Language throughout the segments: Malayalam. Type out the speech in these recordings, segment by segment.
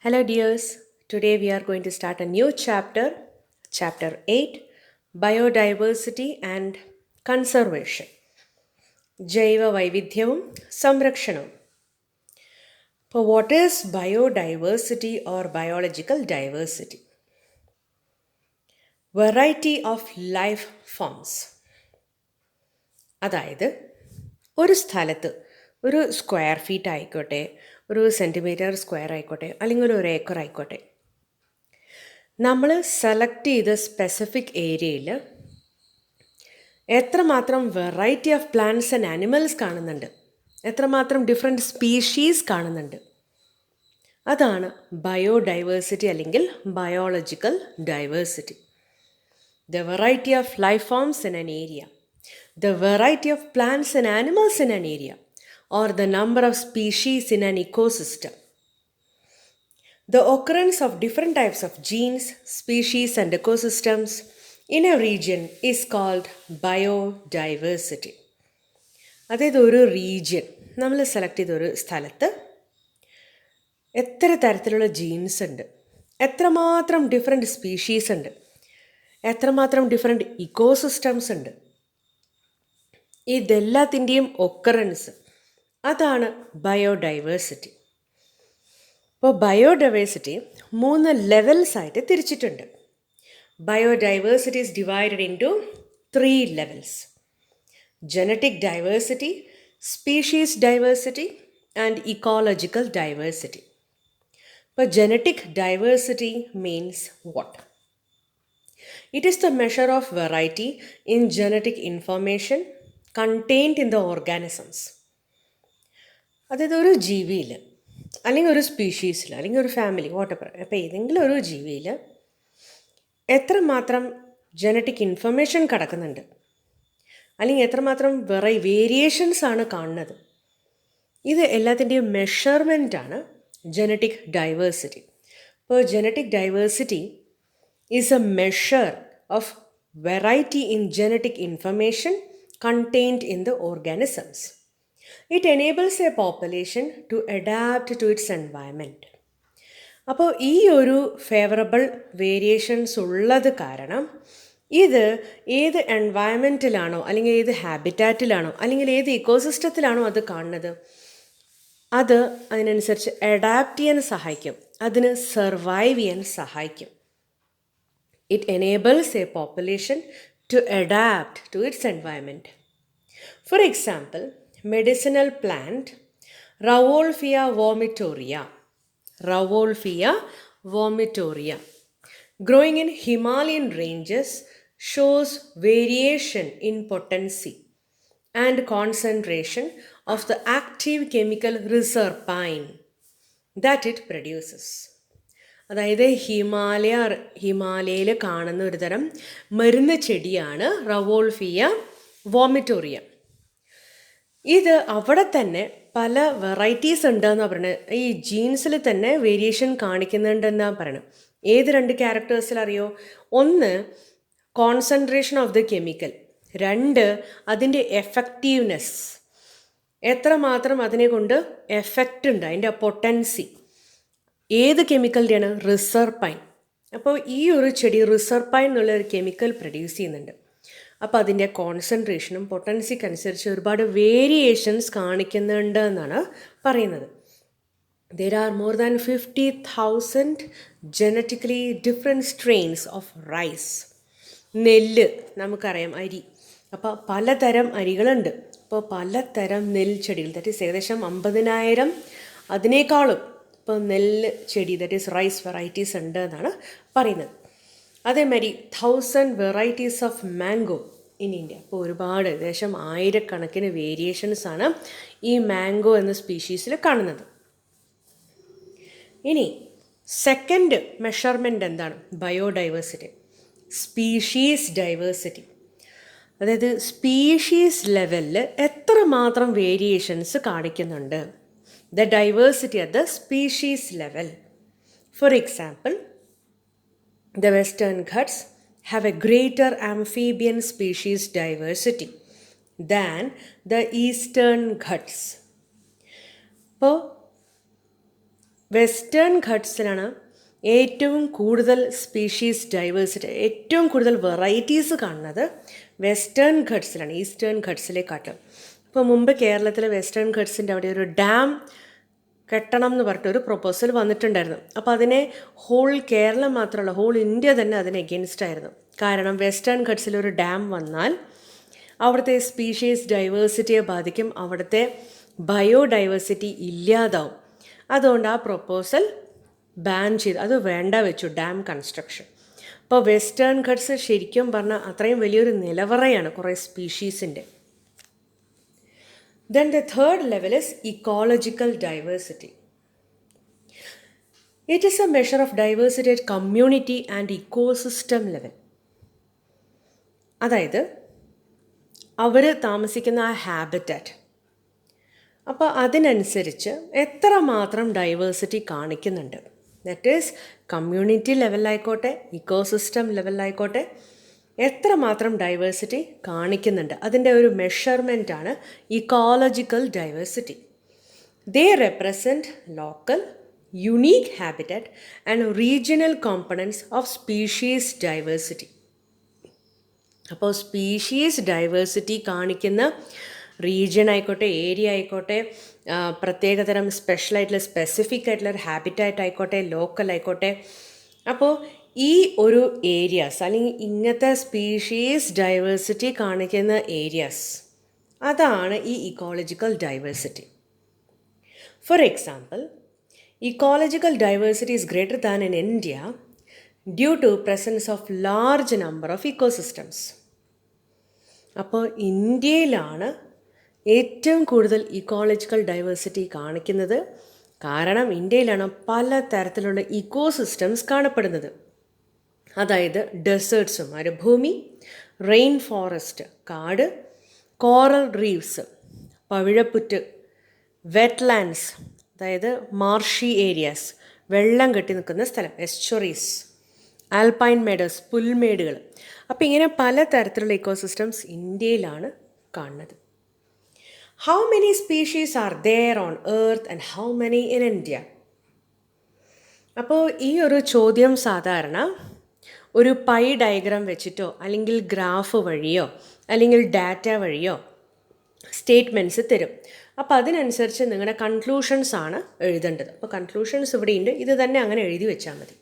Hello, dears. Today we are going to start a new chapter, Chapter 8 Biodiversity and Conservation. ജൈവ വൈവിധ്യവും സംരക്ഷണവും. അപ്പോൾ what is biodiversity or biological diversity? Variety of life forms. അതായത് ഒരു സ്ഥലത്ത് ഒരു സ്ക്വയർ ഫീറ്റ് ആയിക്കോട്ടെ, ഒരു സെൻറ്റിമീറ്റർ സ്ക്വയർ ആയിക്കോട്ടെ, അല്ലെങ്കിൽ ഒരു ഏക്കർ ആയിക്കോട്ടെ, നമ്മൾ സെലക്ട് ചെയ്ത സ്പെസിഫിക് ഏരിയയിൽ എത്രമാത്രം variety of plants and animals കാണുന്നുണ്ട്, എത്രമാത്രം ഡിഫറെൻറ്റ് സ്പീഷീസ് കാണുന്നുണ്ട്, അതാണ് ബയോഡൈവേഴ്സിറ്റി അല്ലെങ്കിൽ biological diversity. The variety of life forms in an area, the variety of plants and animals in an area, or the number of species in an ecosystem. The occurrence of different types of genes, species, and ecosystems in a region is called biodiversity. അതായത് ഒരു റീജിയൻ നമ്മൾ സെലക്ട് ചെയ്ത ഒരു സ്ഥലത്ത് എത്ര തരത്തിലുള്ള ജീൻസ് ഉണ്ട്, എത്രമാത്രം ഡിഫറെൻറ്റ് സ്പീഷീസ് ഉണ്ട്, എത്രമാത്രം ഡിഫറെൻറ്റ് ഇക്കോസിസ്റ്റംസ് ഉണ്ട്, ഇതെല്ലാത്തിൻ്റെയും ഒക്കറൻസ്, അതാണ് ബയോഡൈവേഴ്സിറ്റി. ഇപ്പോൾ ബയോഡൈവേഴ്സിറ്റി 3 ലെവൽസ് ആയിട്ട് തിരിച്ചിട്ടുണ്ട്. Biodiversity is divided into 3 levels: genetic diversity, species diversity and ecological diversity. ഇപ്പോൾ genetic diversity means what? It is the measure of variety in genetic information contained in the organisms. അതായത് ഒരു ജീവിയിൽ അല്ലെങ്കിൽ ഒരു സ്പീഷീസിൽ അല്ലെങ്കിൽ ഒരു ഫാമിലി വാട്ടെവർ, അപ്പോൾ ഏതെങ്കിലും ഒരു ജീവിയിൽ എത്രമാത്രം ജനറ്റിക് ഇൻഫർമേഷൻ കിടക്കുന്നുണ്ട്, അല്ലെങ്കിൽ എത്രമാത്രം വേരിയേഷൻസ് ആണ് കാണുന്നത്, ഇത് എല്ലാത്തിൻ്റെയും മെഷർമെൻറ്റാണ് ജനറ്റിക് ഡൈവേഴ്സിറ്റി. അപ്പോൾ genetic diversity is a measure of variety in genetic information contained in the organisms. It enables a population to adapt to its environment. അപ്പോൾ ഈ ഒരു ഫേവറബിൾ വേരിയേഷൻസ് ഉള്ളത് കാരണം ഇത് ഏത് എൻവയൺമെൻറ്റിലാണോ അല്ലെങ്കിൽ ഏത് ഹാബിറ്റാറ്റിലാണോ അല്ലെങ്കിൽ ഏത് ഇക്കോസിസ്റ്റത്തിലാണോ അത് കാണുന്നത്, അത് അതിനനുസരിച്ച് അഡാപ്റ്റ് ചെയ്യാൻ സഹായിക്കും, അതിന് സർവൈവ് ചെയ്യാൻ സഹായിക്കും. It enables a population to adapt to its environment. For example, medicinal plant Ravolfia vomitoria, growing in Himalayan ranges, shows variation in potency and concentration of the active chemical reserpine that it produces. അതായത് ഹിമാലയയിൽ കാണുന്ന ഒരു തരം മരുന്ന് ചെടിയാണ് റവോൾഫിയ വോമിറ്റോറിയ. ഇത് അവിടെ തന്നെ പല വെറൈറ്റീസ് ഉണ്ടെന്നാണ് പറയുന്നത്. ഈ ജീൻസിൽ തന്നെ വേരിയേഷൻ കാണിക്കുന്നുണ്ടെന്നാണ് പറയുന്നത്. ഏത് 2 ക്യാരക്ടേഴ്സിൽ അറിയോ? ഒന്ന് കോൺസെൻട്രേഷൻ ഓഫ് ദ കെമിക്കൽ, 2 അതിൻ്റെ എഫക്റ്റീവ്നെസ്, എത്രമാത്രം അതിനെ കൊണ്ട് എഫക്റ്റ് ഉണ്ട്, അതിൻ്റെ പൊട്ടൻസി. ഏത് കെമിക്കലിൻ്റെയാണ്? റിസർപൈൻ. അപ്പോൾ ഈ ഒരു ചെടി റിസർപൈൻ എന്നുള്ള ഒരു കെമിക്കൽ പ്രൊഡ്യൂസ് ചെയ്യുന്നുണ്ട്. അപ്പോൾ അതിൻ്റെ കോൺസെൻട്രേഷനും പൊട്ടൻസിക്ക് അനുസരിച്ച് ഒരുപാട് വേരിയേഷൻസ് കാണിക്കുന്നുണ്ട് എന്നാണ് പറയുന്നത്. There are more than 50,000 genetically different strains of rice. നെല്ല് നമുക്കറിയാം, അരി. അപ്പോൾ പലതരം അരികളുണ്ട്. അപ്പോൾ പലതരം നെൽച്ചെടികൾ, ദാറ്റ് ഈസ് ഏകദേശം 50,000 അതിനേക്കാളും ഇപ്പോൾ നെല്ല് ചെടി, ദാറ്റ് ഈസ് റൈസ് വെറൈറ്റീസ് ഉണ്ട് എന്നാണ് പറയുന്നത്. അതേമാതിരി 1000 varieties of mango in India. അപ്പോൾ ഒരുപാട്, ഏകദേശം 1000കണക്കിന് വേരിയേഷൻസ് ആണ് ഈ മാംഗോ എന്ന സ്പീഷീസിൽ കാണുന്നത്. ഇനി സെക്കൻഡ് മെഷർമെൻ്റ് എന്താണ്? Biodiversity, species diversity. അതായത് സ്പീഷീസ് ലെവലിൽ എത്രമാത്രം വേരിയേഷൻസ് കാണിക്കുന്നുണ്ട്, the diversity at the species level. For example, the Western Ghats have a greater amphibian species diversity than the Eastern Ghats. ഇപ്പോൾ വെസ്റ്റേൺ ഘട്ട്സിലാണ് ഏറ്റവും കൂടുതൽ സ്പീഷീസ് ഡൈവേഴ്സിറ്റി, ഏറ്റവും കൂടുതൽ വെറൈറ്റീസ് കാണുന്നത് വെസ്റ്റേൺ ഘട്ട്സിലാണ്, ഈസ്റ്റേൺ ഘട്ട്സിലേക്കാട്ടും. ഇപ്പോൾ മുമ്പ് കേരളത്തിലെ വെസ്റ്റേൺ ഘട്ട്സിൻ്റെ അവിടെ ഒരു ഡാം കെട്ടണം എന്ന് പറഞ്ഞിട്ടൊരു പ്രൊപ്പോസൽ വന്നിട്ടുണ്ടായിരുന്നു. അപ്പോൾ അതിനെ ഹോൾ കേരളം മാത്രമല്ല ഹോൾ ഇന്ത്യ തന്നെ അതിന് എഗെയിൻസ്റ്റ് ആയിരുന്നു. കാരണം വെസ്റ്റേൺ ഘട്ട്സിലൊരു ഡാം വന്നാൽ അവിടുത്തെ സ്പീഷീസ് ഡൈവേഴ്സിറ്റിയെ ബാധിക്കും, അവിടുത്തെ ബയോഡൈവേഴ്സിറ്റി ഇല്ലാതാവും. അതുകൊണ്ട് ആ പ്രൊപ്പോസൽ ബാൻ ചെയ്തു, അത് വേണ്ട വെച്ചു, ഡാം കൺസ്ട്രക്ഷൻ. അപ്പോൾ വെസ്റ്റേൺ ഘട്ട്സ് ശരിക്കും പറഞ്ഞാൽ അത്രയും വലിയൊരു നിലവറയാണ് കുറേ സ്പീഷീസിൻ്റെ. Then the third level is ecological diversity. It is a measure of diversity at community and ecosystem level. അതായത് അവർ താമസിക്കുന്ന ആ ഹാബിറ്റാറ്റ്, അപ്പോൾ അതിനനുസരിച്ച് എത്രമാത്രം ഡൈവേഴ്സിറ്റി കാണിക്കുന്നുണ്ട്. ദാറ്റ് ഈസ് കമ്മ്യൂണിറ്റി ലെവലിലായിക്കോട്ടെ ഇക്കോസിസ്റ്റം ലെവലിലായിക്കോട്ടെ എത്രമാത്രം ഡൈവേഴ്സിറ്റി കാണിക്കുന്നുണ്ട്, അതിൻ്റെ ഒരു മെഷർമെൻറ്റാണ് ecological diversity. They represent local unique habitat and regional components of species diversity. അപ്പോൾ സ്പീഷീസ് ഡൈവേഴ്സിറ്റി കാണിക്കുന്ന റീജിയൻ ആയിക്കോട്ടെ, ഏരിയ ആയിക്കോട്ടെ, പ്രത്യേകതരം സ്പെഷ്യലായിട്ടുള്ള സ്പെസിഫിക് ആയിട്ടുള്ള ഒരു ഹാബിറ്റാറ്റ് ആയിക്കോട്ടെ, ലോക്കൽ ആയിക്കോട്ടെ, അപ്പോൾ ഈ ഒരു ഏരിയാസ് അല്ലെങ്കിൽ ഇങ്ങനത്തെ സ്പീഷീസ് ഡൈവേഴ്സിറ്റി കാണിക്കുന്ന ഏരിയാസ്, അതാണ് ഈ ecological diversity. For example, ecological diversity is greater than in India due to presence of large number of ecosystems. അപ്പോൾ ഇന്ത്യയിലാണ് ഏറ്റവും കൂടുതൽ ഇക്കോളജിക്കൽ ഡൈവേഴ്സിറ്റി കാണിക്കുന്നത്, കാരണം ഇന്ത്യയിലാണ് പല തരത്തിലുള്ള ഇക്കോസിസ്റ്റംസ് കാണപ്പെടുന്നത്. അതായത് ഡെസേർട്ട്സ് മരുഭൂമി, റെയിൻ ഫോറസ്റ്റ് കാട്, കോറൽ റീഫ്സ് പവിഴപ്പുറ്റ്, വെറ്റ്ലാൻഡ്സ് അതായത് മാർഷി ഏരിയാസ് വെള്ളം കെട്ടി നിൽക്കുന്ന സ്ഥലം, എസ്റ്റുറീസ്, ആൽപൈൻ മെഡോസ് പുൽമേടുകൾ. അപ്പോൾ ഇങ്ങനെ പല തരത്തിലുള്ള ഇക്കോസിസ്റ്റംസ് ഇന്ത്യയിലാണ് കാണുന്നത്. How many species are their own earth and how many in India? അപ്പോൾ ഈ ഒരു ചോദ്യം സാധാരണ ഒരു പൈ ഡയഗ്രാം വെച്ചിട്ടോ അല്ലെങ്കിൽ ഗ്രാഫ് വഴിയോ അല്ലെങ്കിൽ ഡാറ്റ വഴിയോ സ്റ്റേറ്റ്മെൻറ്റ്സ് തരും. അപ്പോൾ അതിനനുസരിച്ച് നിങ്ങളുടെ കൺക്ലൂഷൻസ് ആണ് എഴുതേണ്ടത്. അപ്പോൾ കൺക്ലൂഷൻസ് ഇവിടെയുണ്ട്, ഇത് തന്നെ അങ്ങനെ എഴുതി വെച്ചാൽ മതി.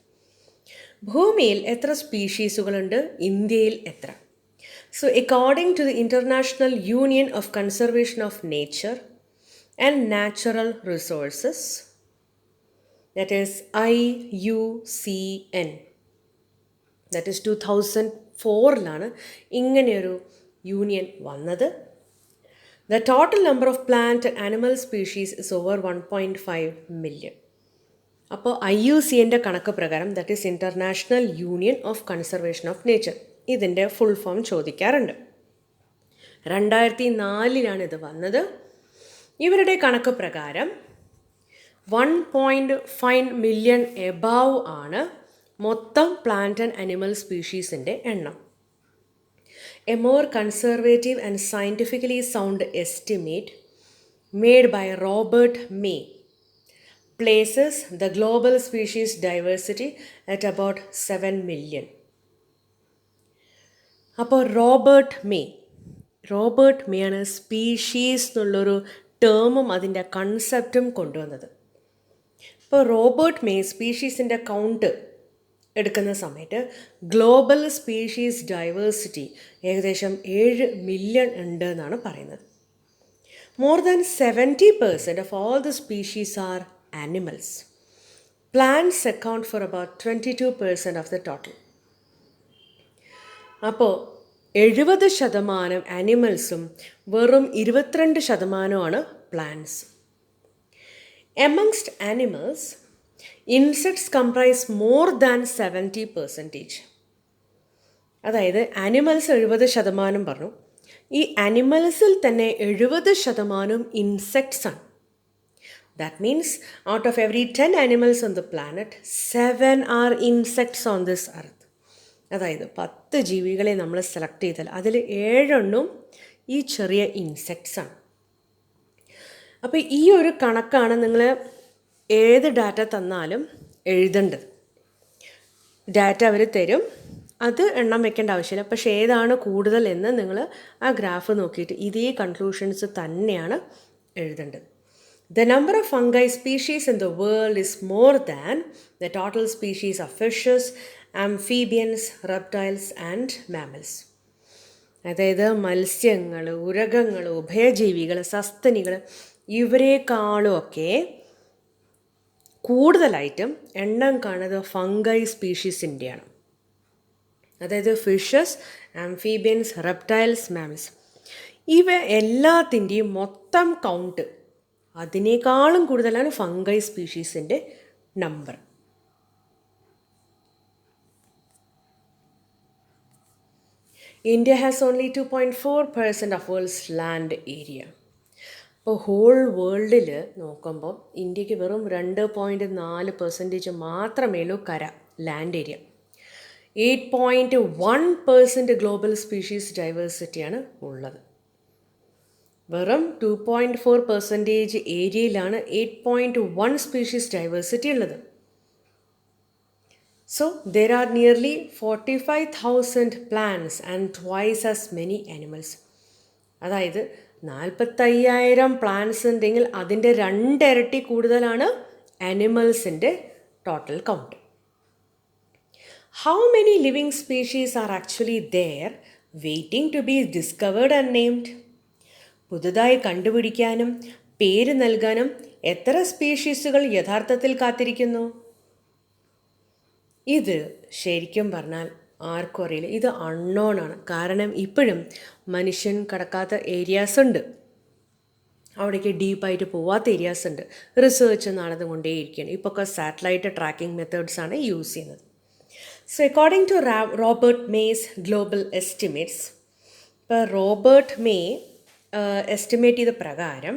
ഭൂമിയിൽ എത്ര സ്പീഷീസുകളുണ്ട്, ഇന്ത്യയിൽ എത്ര? So according to the International Union of Conservation of Nature and Natural Resources, that is IUCN, that is 2004 ഇങ്ങനെയൊരു യൂണിയൻ വന്നത്. The total number of plant and animal species is over 1.5 million. അപ്പോൾ IUCNൻ്റെ കണക്ക് പ്രകാരം, that is international union of conservation of nature, ഇതിൻ്റെ ഫുൾ ഫോം ചോദിക്കാറുണ്ട്. 2004 ഇത് വന്നത്. ഇവരുടെ കണക്ക് പ്രകാരം 1.5 മില്യൺ എബവ് ആണ് മൊത്തം പ്ലാന്റ് ആൻഡ് അനിമൽ സ്പീഷീസിൻ്റെ എണ്ണം. A more conservative and scientifically sound estimate made by Robert May places the global species diversity at about 7 million. അപ്പോൾ റോബർട്ട് മേ ആണ് സ്പീഷീസ് എന്നുള്ളൊരു ടേമും അതിൻ്റെ കൺസെപ്റ്റും കൊണ്ടുവന്നത്. ഇപ്പോൾ റോബർട്ട് മേ സ്പീഷീസിൻ്റെ കൗണ്ട് എടുക്കുന്ന സമയത്ത് ഗ്ലോബൽ സ്പീഷീസ് ഡൈവേഴ്സിറ്റി ഏകദേശം 7 മില്യൺ ഉണ്ട് എന്നാണ് പറയുന്നത്. More than 70% of all the species are animals. Plants account for about 22% of the total. അപ്പോൾ 70% ആനിമൽസും വെറും 22% plants. Amongst animals, insects comprise more than 70%. അതായത് ആനിമൽസ് 70% പറഞ്ഞു, ഈ ആനിമൽസിൽ തന്നെ 70% ഇൻസെക്ട്സ് ആണ്. That means out of every 10 animals on the planet, 7 are insects on this earth. അതായത് 10 ജീവികളെ നമ്മൾ സെലക്ട് ചെയ്താൽ അതിൽ 7 ഈ ചെറിയ ഇൻസെക്ട്സ് ആണ്. അപ്പോൾ ഈ ഒരു കണക്കാണ് നിങ്ങൾ ഏത് ഡാറ്റ തന്നാലും എഴുതേണ്ടത്. ഡാറ്റ അവർ തരും, അത് എണ്ണം വെക്കേണ്ട ആവശ്യമില്ല. പക്ഷേ ഏതാണ് കൂടുതൽ എന്ന് നിങ്ങൾ ആ ഗ്രാഫ് നോക്കിയിട്ട് ഇതേ കൺക്ലൂഷൻസ് തന്നെയാണ് എഴുതേണ്ടത്. The number of fungi species in the world is more than the total species of fishes, amphibians, reptiles and mammals. അതായത് മത്സ്യങ്ങൾ, ഉരഗങ്ങൾ, ഉഭയജീവികൾ, സസ്തനികൾ ഇവരെക്കാളും ഒക്കെ കൂടുതലായിട്ടും എണ്ണം കാണുന്നത് ഫംഗൈ സ്പീഷീസിൻ്റെയാണ്. അതായത് ഫിഷസ്, ആംഫീബിയൻസ്, റെപ്റ്റൈൽസ്, മാമൽസ് ഇവ എല്ലാത്തിൻ്റെയും മൊത്തം കൗണ്ട് അതിനേക്കാളും കൂടുതലാണ് ഫംഗൈ സ്പീഷീസിൻ്റെ number. India has only 2.4% of world's land area. ഇപ്പോൾ ഹോൾ വേൾഡിൽ നോക്കുമ്പോൾ ഇന്ത്യക്ക് വെറും 2.4% മാത്രമേ ഉള്ളൂ കര ലാൻഡ് ഏരിയ. 8.1% ഗ്ലോബൽ സ്പീഷീസ് ഡൈവേഴ്സിറ്റിയാണ് ഉള്ളത്. വെറും 2.4% ഏരിയയിലാണ് 8.1 സ്പീഷീസ് ഡൈവേഴ്സിറ്റി ഉള്ളത്. So there are nearly 45,000 plants and twice as many animals. അതായത് 45,000 പ്ലാന്റ്സ് ഉണ്ടെങ്കിൽ അതിൻ്റെ 2 ഇരട്ടി കൂടുതലാണ് ആനിമൽസിൻ്റെ total count. How many living species are actually there waiting to be discovered and named? പുതുതായി കണ്ടുപിടിക്കാനും പേര് നൽകാനും എത്ര സ്പീഷീസുകൾ യഥാർത്ഥത്തിൽ കാത്തിരിക്കുന്നു? ഇത് ശരിക്കും പറഞ്ഞാൽ ആർക്കും അറിയില്ല. ഇത് അൺനോൺ ആണ്. കാരണം ഇപ്പോഴും മനുഷ്യൻ കടക്കാത്ത ഏരിയാസ് ഉണ്ട്, അവിടേക്ക് ഡീപ്പായിട്ട് പോവാത്ത ഏരിയാസ് ഉണ്ട്. റിസർച്ച് നടന്നുകൊണ്ടേയിരിക്കുകയാണ്. ഇപ്പോൾ ഒക്കെ സാറ്റലൈറ്റ് ട്രാക്കിംഗ് മെത്തേഡ്സാണ് യൂസ് ചെയ്യുന്നത്. So according to Robert May's global estimates, ഇപ്പോൾ റോബർട്ട് മേ എസ്റ്റിമേറ്റ് ചെയ്ത പ്രകാരം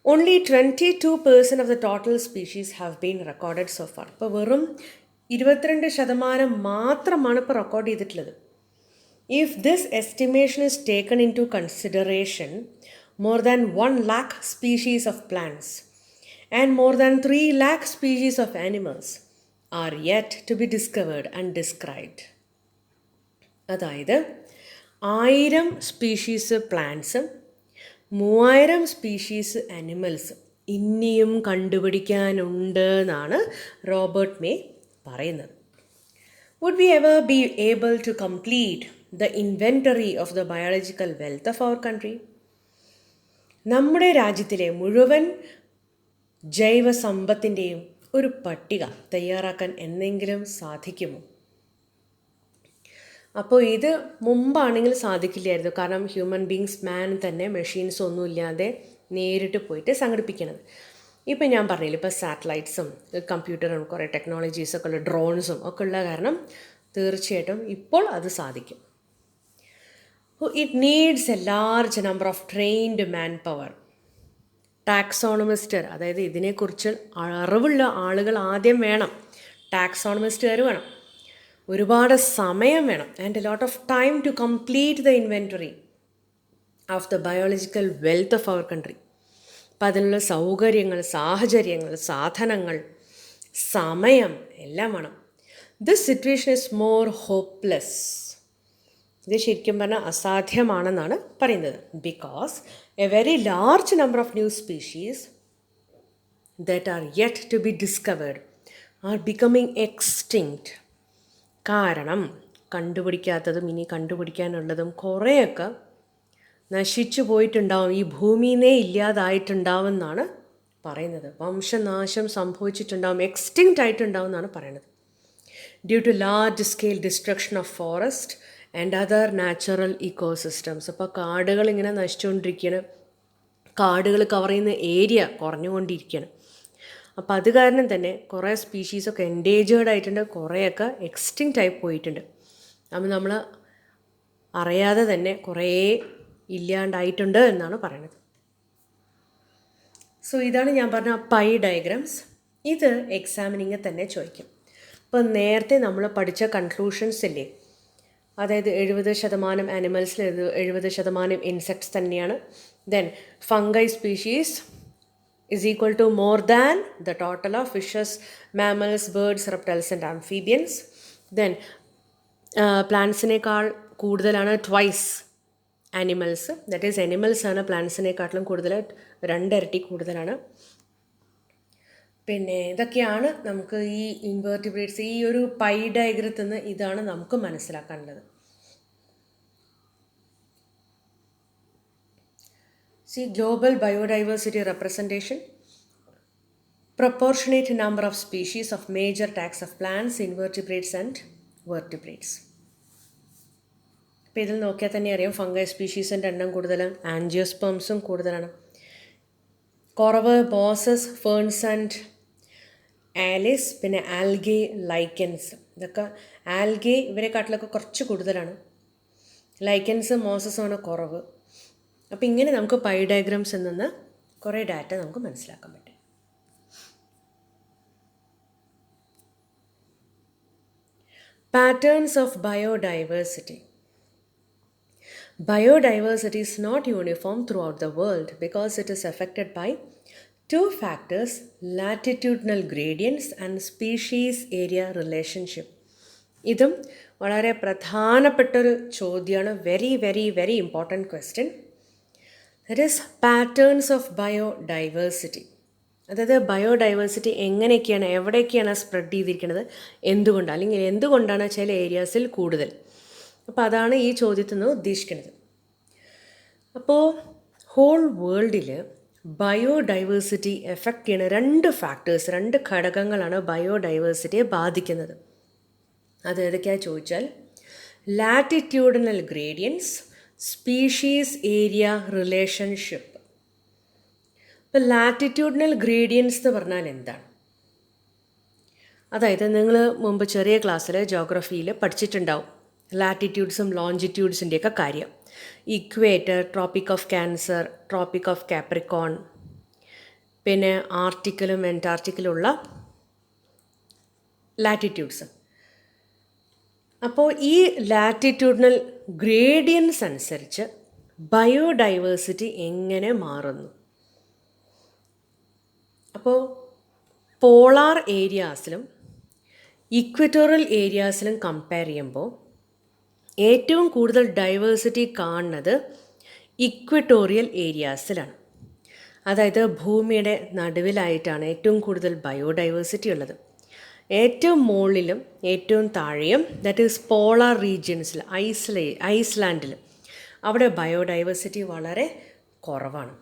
only 22% of the total species have been recorded so far. ഇപ്പോൾ വെറും 22% മാത്രമാണ് ഇപ്പോൾ റെക്കോർഡ് ചെയ്തിട്ടുള്ളത്. If this estimation is taken into consideration, more than 1 lakh species of plants and more than 3 lakh species of animals are yet to be discovered and described. അതായത് 1000 സ്പീഷീസ് പ്ലാന്റ്സും 3000 സ്പീഷീസ് ആനിമൽസ് ഇനിയും കണ്ടുപിടിക്കാനുണ്ട് എന്നാണ് റോബർട്ട് മേ പറയുന്നത്. Would we ever be able to complete the inventory of the biological wealth of our country? നമ്മുടെ രാജ്യത്തിലെ മുഴുവൻ ജൈവ സമ്പത്തിൻ്റെയും ഒരു പട്ടിക തയ്യാറാക്കാൻ എന്തെങ്കിലും സാധിക്കുമോ? അപ്പോൾ ഇത് മുമ്പാണെങ്കിൽ സാധിക്കില്ലായിരുന്നു. കാരണം ഹ്യൂമൻ ബീങ്സ്, മാൻ തന്നെ മെഷീൻസ് ഒന്നുമില്ലാതെ നേരിട്ട് പോയിട്ട് സംഘടിപ്പിക്കണത്. ഇപ്പം ഞാൻ പറഞ്ഞില്ല, ഇപ്പോൾ സാറ്റലൈറ്റ്സും കമ്പ്യൂട്ടറും കുറേ ടെക്നോളജീസൊക്കെ ഉള്ള ഡ്രോൺസും ഒക്കെ ഉള്ള കാരണം തീർച്ചയായിട്ടും ഇപ്പോൾ അത് സാധിക്കും. It needs a large number of trained manpower. Taxonomists, അതായത് ഇതിനെക്കുറിച്ച് അറിവുള്ള ആളുകൾ ആദ്യം വേണം. ടാക്സോണമിസ്റ്റുകാർ വേണം. ഒരുപാട് സമയം വേണം. And a lot of time to complete the inventory of the biological wealth of our country. അപ്പം അതിനുള്ള സൗകര്യങ്ങൾ, സാഹചര്യങ്ങൾ, സാധനങ്ങൾ, സമയം എല്ലാം വേണം. This situation is more hopeless. ഇത് ശരിക്കും പറഞ്ഞാൽ അസാധ്യമാണെന്നാണ് പറയുന്നത്. Because a very large number of new species that are yet to be discovered are becoming extinct. കാരണം കണ്ടുപിടിക്കാത്തതും ഇനി കണ്ടുപിടിക്കാനുള്ളതും കുറേയൊക്കെ നശിച്ചു പോയിട്ടുണ്ടാവും, ഈ ഭൂമിയിലേ ഇല്ലാതായിട്ടുണ്ടാവും എന്നാണ് പറയുന്നത്. വംശനാശം സംഭവിച്ചിട്ടുണ്ടാവും, എക്സ്റ്റിങ്ക്റ്റ് ആയിട്ടുണ്ടാവും എന്നാണ് പറയുന്നത്. Due to large scale destruction of forest and other natural ecosystems. അപ്പോൾ കാടുകൾ ഇങ്ങനെ നശിച്ചുകൊണ്ടിരിക്കുകയാണ്, കാടുകൾ കവർ ചെയ്യുന്ന ഏരിയ കുറഞ്ഞുകൊണ്ടിരിക്കുകയാണ്. അപ്പോൾ അത് കാരണം തന്നെ കുറേ സ്പീഷീസൊക്കെ എൻഡേഞ്ചേർഡ് ആയിട്ടുണ്ട്, കുറേയൊക്കെ എക്സ്റ്റിങ്ക്റ്റ് ആയി പോയിട്ടുണ്ട്. അപ്പോൾ നമ്മൾ അറിയാതെ തന്നെ കുറേ ഇല്ലാണ്ടായിട്ടുണ്ട് എന്നാണ് പറയുന്നത്. സോ ഇതാണ് ഞാൻ പറഞ്ഞ പൈ ഡയഗ്രാംസ്. ഇത് എക്സാമിനിങ് തന്നെ ചോദിക്കും. ഇപ്പോൾ നേരത്തെ നമ്മൾ പഠിച്ച കൺക്ലൂഷൻസ് ഇല്ലേ, അതായത് 70% ആനിമൽസിൽ 70% ഇൻസെക്ട്സ് തന്നെയാണ്. Then fungi species is equal to more than the total of fishes, mammals, birds, reptiles and amphibians. Then പ്ലാന്റ്സിനേക്കാൾ കൂടുതലാണ് twice animals. That is animals ആണ് പ്ലാന്റ്സിനെക്കാട്ടിലും കൂടുതൽ, 2 ഇരട്ടി കൂടുതലാണ്. പിന്നെ ഇതൊക്കെയാണ് നമുക്ക് ഈ ഇൻവെർട്ടിബ്രേറ്റ്സ്, ഈ ഒരു പൈ ഡയഗ്രത്തിൽ നിന്ന് ഇതാണ് നമുക്ക് മനസ്സിലാക്കാനുള്ളത്. See, global biodiversity representation. Proportionate number of species of major taxa of plants, invertebrates and vertebrates. ഇപ്പോൾ ഇതിൽ നോക്കിയാൽ തന്നെ അറിയാം ഫംഗൈ സ്പീഷീസിൻ്റെ എണ്ണം കൂടുതലാണ്, ആൻജിയോസ്പേംസും കൂടുതലാണ്. കുറവ് ബോസസ്, ഫേൺസ് ആൻഡ് ആലിസ്, പിന്നെ ആൽഗെ, ലൈക്കൻസ്. ഇതൊക്കെ ആൽഗെ ഇവരെക്കാട്ടിലൊക്കെ കുറച്ച് കൂടുതലാണ്. ലൈക്കൻസ് മോസസുമാണ് കുറവ്. അപ്പോൾ ഇങ്ങനെ നമുക്ക് പൈ ഡയഗ്രാംസിൽ നിന്ന് കുറേ ഡാറ്റ നമുക്ക് മനസ്സിലാക്കാൻ പറ്റും. Patterns of biodiversity. Biodiversity is not uniform throughout the world because it is affected by 2 factors: latitudinal gradients and species area relationship. ഇതും വളരെ പ്രധാനപ്പെട്ടൊരു ചോദ്യമാണ്. Very very very important question. That is patterns of biodiversity. അതായത് ബയോഡൈവേഴ്സിറ്റി എങ്ങനെയൊക്കെയാണ്, എവിടെയൊക്കെയാണ് സ്പ്രെഡ് ചെയ്തിരിക്കുന്നത്, എന്തുകൊണ്ടാണ്, അല്ലെങ്കിൽ എന്തുകൊണ്ടാണ് ചില ഏരിയാസിൽ കൂടുതൽ. അപ്പോൾ അതാണ് ഈ ചോദ്യത്തിൽ നിന്ന് ഉദ്ദേശിക്കുന്നത്. അപ്പോൾ ഹോൾ വേൾഡിൽ ബയോഡൈവേഴ്സിറ്റി എഫക്റ്റ് ചെയ്യുന്ന 2 ഫാക്ടേഴ്സ്, 2 ഘടകങ്ങളാണ് ബയോഡൈവേഴ്സിറ്റിയെ ബാധിക്കുന്നത്. അത് ഏതൊക്കെയാണ് ചോദിച്ചാൽ, latitudinal gradients, species area relationship. ഇപ്പോൾ ലാറ്റിറ്റ്യൂഡിനൽ ഗ്രേഡിയൻസ് എന്ന് പറഞ്ഞാൽ എന്താണ്? അതായത് നിങ്ങൾ മുമ്പ് ചെറിയ ക്ലാസ്സിൽ ജോഗ്രഫിയിൽ പഠിച്ചിട്ടുണ്ടാവും ലാറ്റിറ്റ്യൂഡ്സും ലോഞ്ചിറ്റ്യൂഡ്സിൻ്റെയൊക്കെ കാര്യം. Equator, tropic of cancer, tropic of Capricorn, പിന്നെ ആർട്ടിക്കിലും അന്റാർട്ടിക്കിലുള്ള ലാറ്റിറ്റ്യൂഡ്സ്. അപ്പോൾ ഈ ലാറ്റിറ്റ്യൂഡിനൽ ഗ്രേഡിയൻസ് അനുസരിച്ച് ബയോഡൈവേഴ്സിറ്റി എങ്ങനെ മാറുന്നു? അപ്പോൾ പോളാർ ഏരിയാസിലും ഇക്വറ്റോറിയൽ ഏരിയാസിലും കമ്പയർ ചെയ്യുമ്പോൾ ഏറ്റവും കൂടുതൽ ഡൈവേഴ്സിറ്റി കാണുന്നത് ഇക്വറ്റോറിയൽ ഏരിയാസിലാണ്. അതായത് ഭൂമിയുടെ നടുവിലായിട്ടാണ് ഏറ്റവും കൂടുതൽ ബയോഡൈവേഴ്സിറ്റി ഉള്ളത്. ഏറ്റവും മുകളിലും ഏറ്റവും താഴെയും, ദാറ്റ് ഈസ് പോളാർ റീജിയൻസിൽ, ഐസ്ലാൻഡിൽ, അവിടെ ബയോഡൈവേഴ്സിറ്റി വളരെ കുറവാണ്.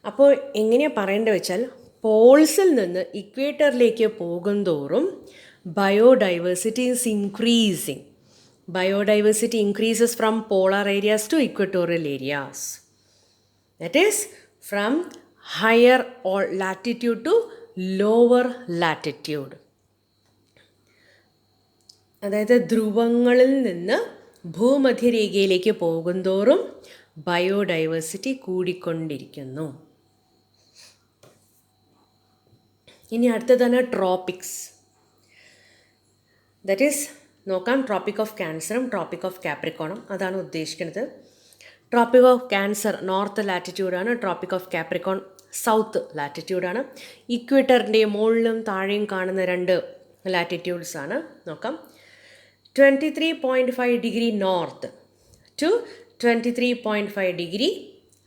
അപ്പോൾ എങ്ങനെയാണ് പറയേണ്ടത് വെച്ചാൽ, പോൾസിൽ നിന്ന് ഇക്വേറ്ററിലേക്ക് പോകുന്തോറും biodiversity is increasing. Biodiversity increases from polar areas to equatorial areas. That is from higher latitude to lower latitude. അതായത് ധ്രുവങ്ങളിൽ നിന്ന് ഭൂമധ്യരേഖയിലേക്ക് പോകുന്തോറും ബയോഡൈവേഴ്സിറ്റി കൂടിക്കൊണ്ടിരിക്കുന്നു. ഇനി അടുത്തതാണ് ട്രോപ്പിക്സ്. ദാറ്റ് ഈസ് നോക്കാം, ട്രോപ്പിക് ഓഫ് ക്യാൻസറും ട്രോപ്പിക് ഓഫ് കാപ്രിക്കോണും. അതാണ് ഉദ്ദേശിക്കുന്നത്. ട്രോപ്പിക് ഓഫ് ക്യാൻസർ നോർത്ത് ലാറ്റിറ്റ്യൂഡാണ്, ട്രോപ്പിക് ഓഫ് കാപ്രിക്കോൺ സൗത്ത് ലാറ്റിറ്റ്യൂഡാണ്. ഇക്വേറ്ററിൻ്റെ മുകളിലും താഴെയും കാണുന്ന 2 ലാറ്റിറ്റ്യൂഡ്സാണ്. നോക്കാം, 23.5 degree north to 23.5 degree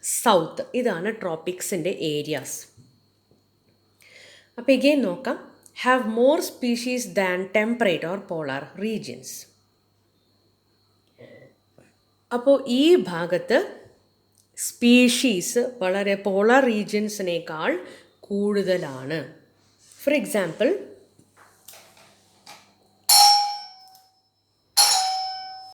south. ഇതാണ് ട്രോപ്പിക്സിൻ്റെ ഏരിയാസ്. അപ്പോൾ എഗെയിൻ നോക്കാം, have more species than temperate or polar regions. അപ്പോൾ ഈ ഭാഗത്ത് സ്പീഷീസ് വളരെ പോളാർ റീജിയൻസിനേക്കാൾ കൂടുതലാണ്. For example,